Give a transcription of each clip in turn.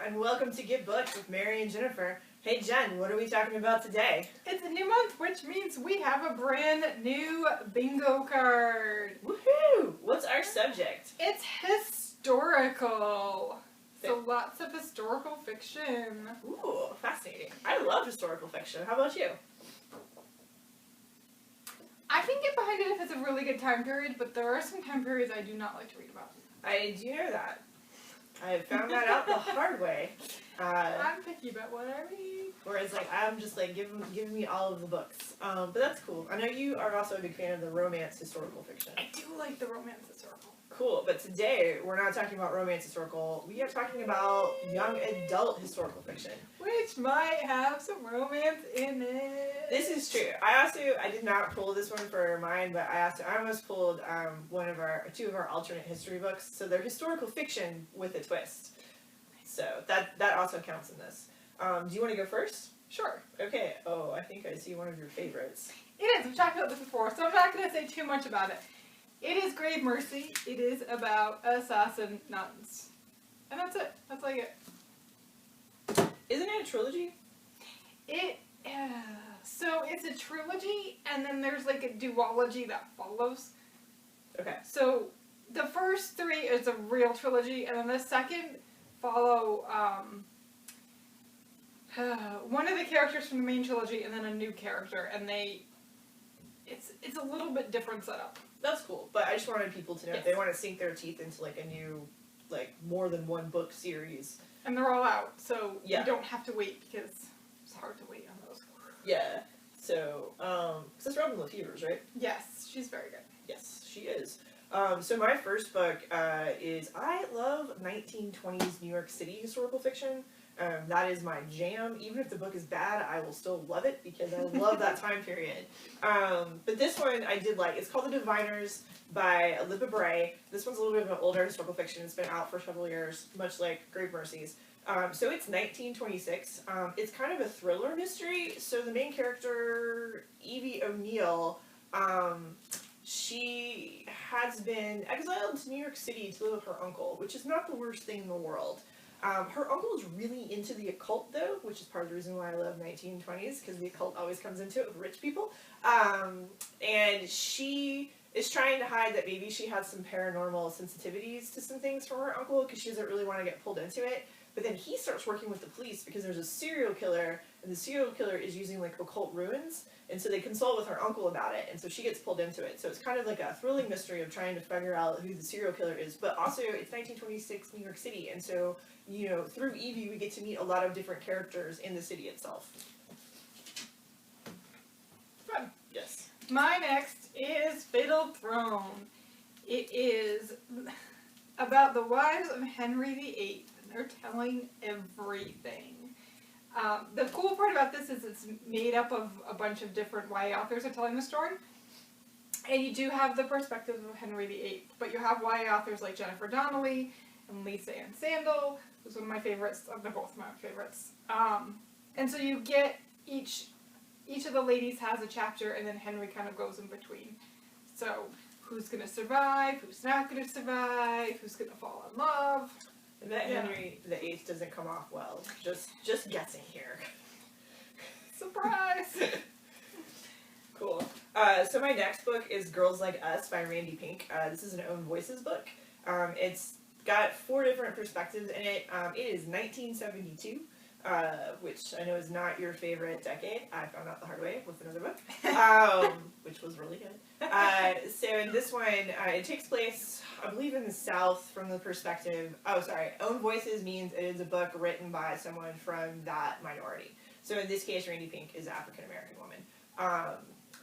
and welcome to Get Booked with Mary and Jennifer. Hey Jen, what are we talking about today? It's a new month, which means we have a brand new bingo card. Woohoo! What's our subject? It's historical. So lots of historical fiction. Ooh, fascinating. I love historical fiction. How about you? I can get behind it if it's a really good time period, but there are some time periods I do not like to read about. I do know that. I found that out the hard way. I'm picky about what I read. Whereas, I'm just giving me all of the books. But that's cool. I know you are also a big fan of the romance historical fiction. I do like the romance historical. Cool, but today we're not talking about romance historical. We are talking about young adult historical fiction. Which might have some romance in it. This is true. I did not pull this one for mine, but I almost pulled two of our alternate history books. So they're historical fiction with a twist. So that also counts in this. Do you want to go first? Sure. Okay. Oh, I think I see one of your favorites. It is. We've talked about this before, so I'm not going to say too much about it. It is Grave Mercy. It is about assassin nuns. And that's it. That's like it. Isn't it a trilogy? So it's a trilogy, and then there's like a duology that follows. Okay. So the first three is a real trilogy, and then the second follow one of the characters from the main trilogy, and then a new character, and it's a little bit different setup. That's cool, but I just wanted people to know if they want to sink their teeth into a new, more than one book series. And they're all out, so yeah. You don't have to wait because it's hard to wait on those. Yeah. So, this is LaFevers, right? Yes, she's very good. Yes, she is. So my first book is I love 1920s New York City historical fiction. That is my jam. Even if the book is bad, I will still love it because I love that time period. But this one I did like. It's called The Diviners by Libba Bray. This one's a little bit of an older historical fiction. It's been out for several years, much like Grave Mercies. So it's 1926. It's kind of a thriller mystery. So the main character, Evie O'Neill, she has been exiled to New York City to live with her uncle, which is not the worst thing in the world. Her uncle is really into the occult, though, which is part of the reason why I love 1920s, because the occult always comes into it with rich people. And she is trying to hide that maybe she has some paranormal sensitivities to some things from her uncle, because she doesn't really want to get pulled into it. But then he starts working with the police because there's a serial killer, and the serial killer is using, occult ruins. And so they consult with her uncle about it, and so she gets pulled into it. So it's kind of like a thrilling mystery of trying to figure out who the serial killer is. But also, it's 1926 New York City, and so, through Evie, we get to meet a lot of different characters in the city itself. Fun. Yes. My next is Fiddle Throne. It is about the wives of Henry VIII, and they're telling everything. The cool part about this is it's made up of a bunch of different YA authors are telling the story. And you do have the perspective of Henry VIII, but you have YA authors like Jennifer Donnelly and Lisa Ann Sandel, who's one of my favorites. They're both my favorites. And so you get each of the ladies has a chapter, and then Henry kind of goes in between. So who's going to survive, who's not going to survive, who's going to fall in love. And that Henry VIII doesn't come off well. Just guessing here. Surprise! Cool. So my next book is Girls Like Us by Randi Pink. This is an Own Voices book. It's got 4 different perspectives in it. It is 1972, which I know is not your favorite decade. I found out the hard way with another book, which was really good. So in this one, it takes place, I believe, in the South from the perspective... Oh, sorry. Own Voices means it is a book written by someone from that minority. So in this case, Randi Pink is an African-American woman.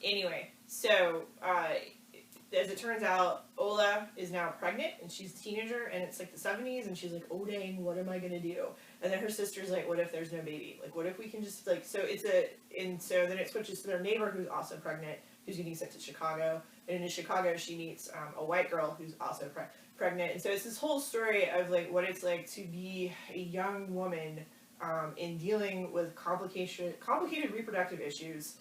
Anyway, so as it turns out, Ola is now pregnant, and she's a teenager, and it's the 70s, and she's like, oh dang, what am I gonna do? And then her sister's like, what if there's no baby? What if we can just, so then it switches to their neighbor who's also pregnant, who's getting sent to Chicago, and in Chicago she meets a white girl who's also pregnant, and so it's this whole story of, what it's like to be a young woman in dealing with complicated reproductive issues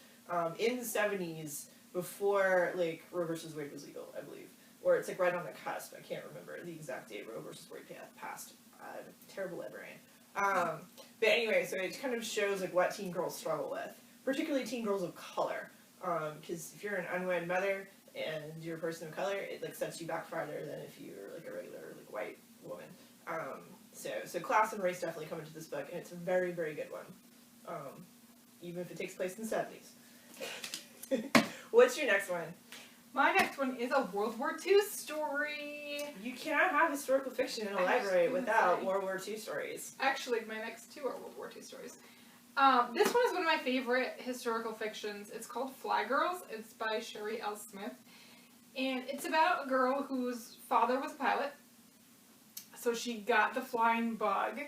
in the 70s, before, Roe versus Wade was legal, I believe. Or it's, right on the cusp. I can't remember the exact date Roe versus Wade passed. Terrible librarian. But anyway, so it kind of shows like what teen girls struggle with, particularly teen girls of color. Because if you're an unwed mother and you're a person of color, it like sets you back farther than if you're like a regular like white woman. So class and race definitely come into this book, and it's a very, very good one. Even if it takes place in the 70s. What's your next one? My next one is a World War II story. You cannot have historical fiction in a library without World War II stories. Actually, my next two are World War II stories. This one is one of my favorite historical fictions. It's called Flygirls. It's by Sherri L. Smith. And it's about a girl whose father was a pilot. So she got the flying bug,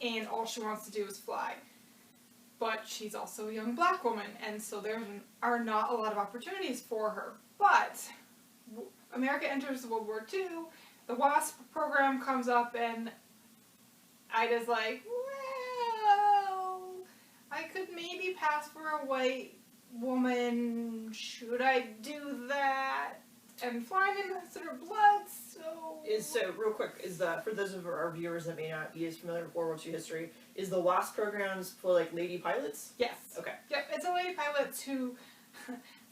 and all she wants to do is fly. But she's also a young black woman, and so there are not a lot of opportunities for her. But America enters World War II, the WASP program comes up, and Ida's like, well, I could maybe pass for a white woman. Should I do that? And flying in consider blood, so real quick, for those of our viewers that may not be as familiar with World War II history, is the WASP programs for like lady pilots? Yes. Okay. Yep, it's a lady pilots who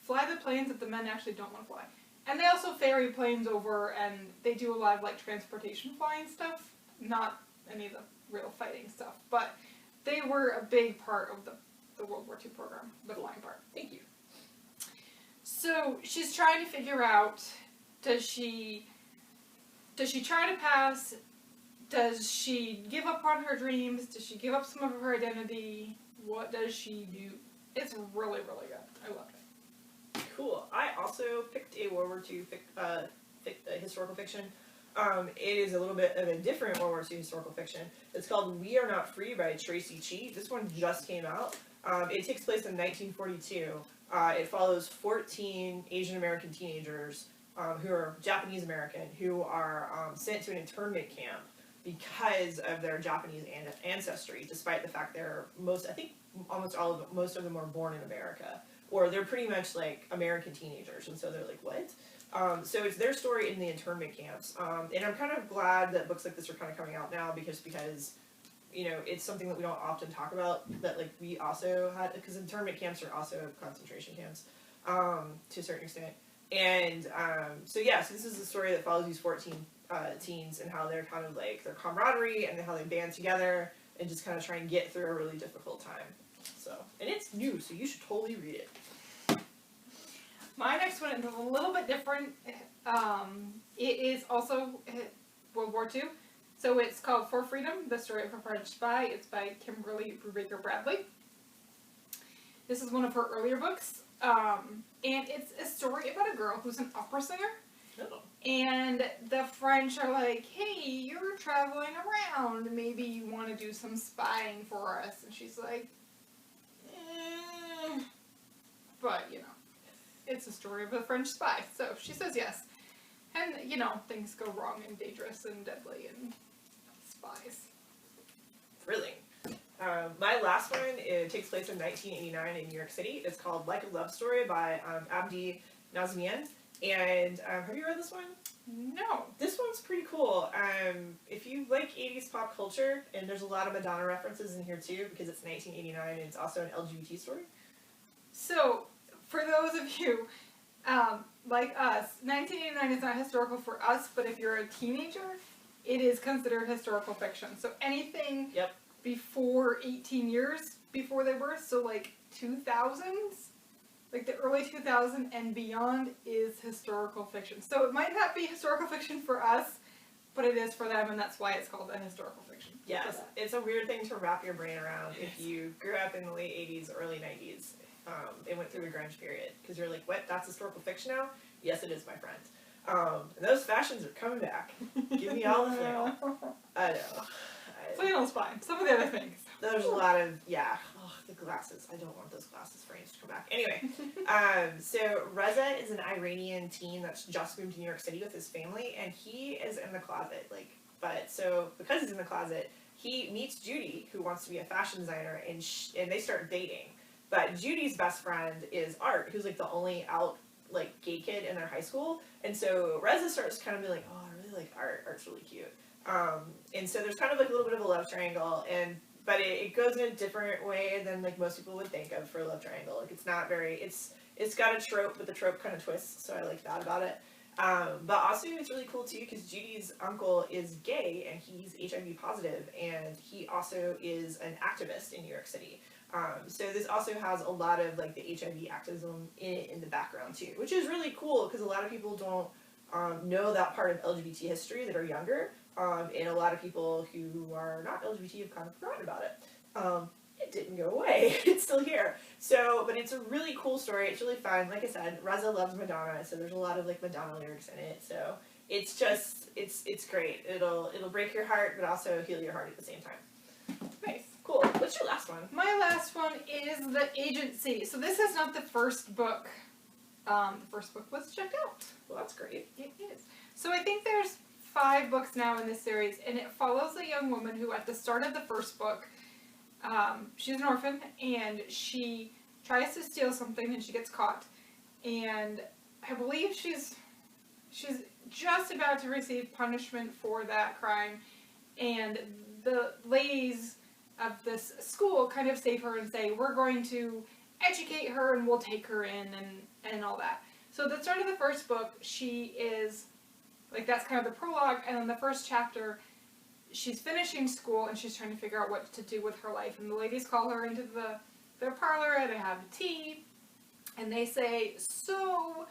fly the planes that the men actually don't want to fly. And they also ferry planes over, and they do a lot of like transportation flying stuff, not any of the real fighting stuff. But they were a big part of the World War II program, the flying part. Thank you. So she's trying to figure out, does she try to pass? Does she give up on her dreams? Does she give up some of her identity? What does she do? It's really, really good. I love it. Cool. I also picked a World War II historical fiction. It is a little bit of a different World War II historical fiction. It's called We Are Not Free by Traci Chee. This one just came out. It takes place in 1942. It follows 14 Asian American teenagers who are Japanese American who are sent to an internment camp because of their Japanese ancestry, despite the fact most of them are born in America, or they're pretty much like American teenagers, and so they're like, what? So it's their story in the internment camps, and I'm kind of glad that books like this are kind of coming out now because you know, it's something that we don't often talk about, that like we also had, because internment camps are also concentration camps to a certain extent. And so this is a story that follows these 14 teens and how they're kind of like their camaraderie and how they band together and just kind of try and get through a really difficult time. So, and it's new, so you should totally read it. My next one is a little bit different. It is also World War II. So it's called For Freedom, The Story of a French Spy. It's by Kimberly Brubaker Bradley. This is one of her earlier books. And it's a story about a girl who's an opera singer. Oh. And the French are like, hey, you're traveling around. Maybe you want to do some spying for us. And she's like, But, you know, it's a story of a French spy. So she says yes. And, you know, things go wrong and dangerous and deadly and spies. Thrilling. My last one, it takes place in 1989 in New York City. It's called Like a Love Story by Abdi, Nazemain. And have you read this one? No. This one's pretty cool. If you like 80s pop culture, and there's a lot of Madonna references in here too, because it's 1989 and it's also an LGBT story. So, for those of you like us, 1989 is not historical for us, but if you're a teenager, it is considered historical fiction. So anything before 18 years before they were, so like 2000s, like the early 2000s and beyond, is historical fiction. So it might not be historical fiction for us, but it is for them, and that's why it's called a historical fiction. Yes, it's a weird thing to wrap your brain around if you grew up in the late 80s, early 90s. It went through the grunge period, because you're like, what, that's historical fiction now? Yes, it is, my friend. And those fashions are coming back. Give me all the flannel. I know. Flannel's fine. Some of the other things. There's a lot of, oh, the glasses. I don't want those glasses frames to come back. Anyway, so Reza is an Iranian teen that's just moved to New York City with his family, and he is in the closet, because he's in the closet, he meets Judy, who wants to be a fashion designer, and they start dating. But Judy's best friend is Art, who's like the only out gay kid in their high school, and so Reza starts kind of being like, oh, I really like Art. Art's really cute. And so there's kind of like a little bit of a love triangle, but it goes in a different way than like most people would think of for a love triangle. Like it's not very, it's got a trope, but the trope kind of twists, so I like that about it. But also it's really cool too because Judy's uncle is gay and he's HIV positive, and he also is an activist in New York City. So this also has a lot of like the HIV activism in the background too, which is really cool because a lot of people don't know that part of LGBT history that are younger, and a lot of people who are not LGBT have kind of forgotten about it. It didn't go away. It's still here. So, but it's a really cool story. It's really fun. Like I said, Reza loves Madonna, so there's a lot of like Madonna lyrics in it. So it's just, it's great. It'll break your heart, but also heal your heart at the same time. Nice. Cool. What's your last one? My last one is The Agency. So this is not the first book. The first book was checked out. Well, that's great. It is. So I think there's 5 books now in this series, and it follows a young woman who at the start of the first book, she's an orphan, and she tries to steal something, and she gets caught. And I believe she's just about to receive punishment for that crime, and the ladies of this school kind of save her and say, we're going to educate her and we'll take her in and all that. So at the start of the first book, she is, like that's kind of the prologue, and in the first chapter, she's finishing school and she's trying to figure out what to do with her life. And the ladies call her into their parlor and they have tea, and they say, so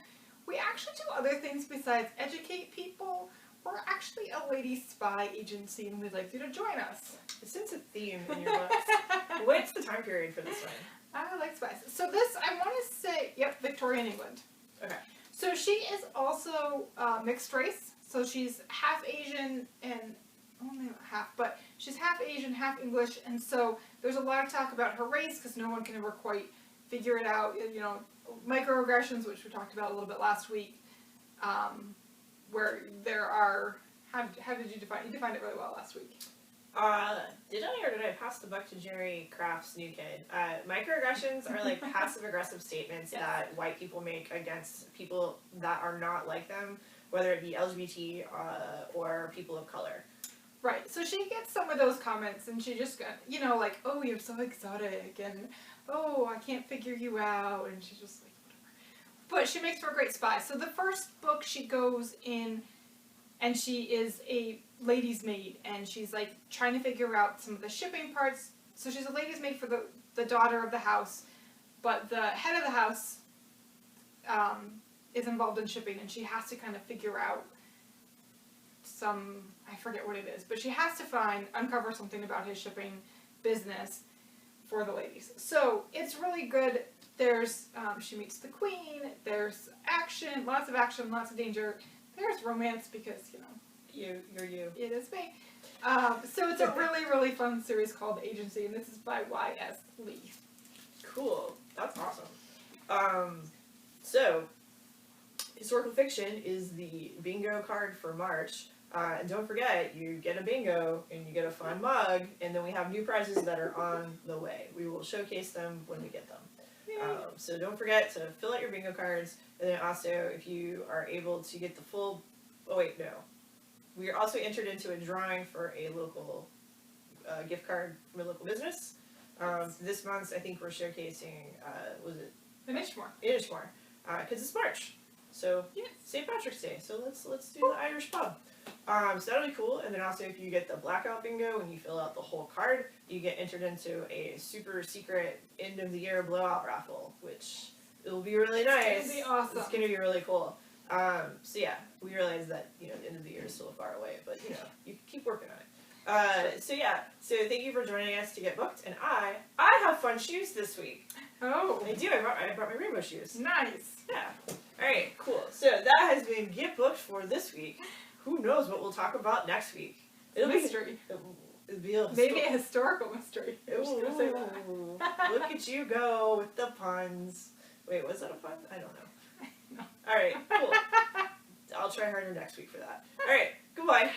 we actually do other things besides educate people. We're actually a lady spy agency and we'd like you to join us. I sense a theme in your books. What's the time period for this one? I like spies. So this, I want to say, yep, Victorian England. Okay. So she is also mixed race. So she's half Asian and, only not half, but she's half Asian, half English. And so there's a lot of talk about her race because no one can ever quite figure it out. You know, microaggressions, which we talked about a little bit last week, where there are, how did you define? You defined it really well last week. Did I or did I pass the buck to Jerry Kraft's new kid? Microaggressions are like passive-aggressive statements that white people make against people that are not like them, whether it be LGBT or people of color. Right, so she gets some of those comments and she just got, you know, like, oh, you're so exotic, and oh, I can't figure you out, and she's just like, but she makes for a great spy. So the first book she goes in and she is a lady's maid and she's like trying to figure out some of the shipping parts. So she's a lady's maid for the daughter of the house, but the head of the house is involved in shipping and she has to kind of figure out some, I forget what it is, but she has to uncover something about his shipping business for the ladies. So it's really good. There's, she meets the queen, there's action, lots of danger, there's romance because, you know, You're you. it is me. So it's a really, really fun series called Agency, and this is by Y.S. Lee. Cool. That's awesome. So, historical fiction is the bingo card for March. And don't forget, you get a bingo and you get a fun mug, and then we have new prizes that are on the way. We will showcase them when we get them. So don't forget to fill out your bingo cards, and then also if you are able to get the full, we are also entered into a drawing for a local gift card from a local business. This month I think we're showcasing, was it? Inishmore. Inishmore, because it's March. So yes. St. Patrick's Day, so let's do the Irish pub. So that'll be cool, and then also if you get the blackout bingo and you fill out the whole card, you get entered into a super secret end of the year blowout raffle, which it'll be really nice. It'll be awesome. It's gonna be really cool. So yeah, we realize that, you know, the end of the year is still far away, but you know, you can keep working on it. So yeah, so thank you for joining us to get booked, and I have fun shoes this week. Oh. I do, I brought my rainbow shoes. Nice. Yeah. Alright, cool. So that has been Get Booked for this week. Who knows what we'll talk about next week? It'll mystery. It'll be a Maybe a historical mystery. I'm just gonna say that. Look at you go with the puns. Wait, was that a pun? I don't know. No. Alright, cool. I'll try harder next week for that. Alright, goodbye.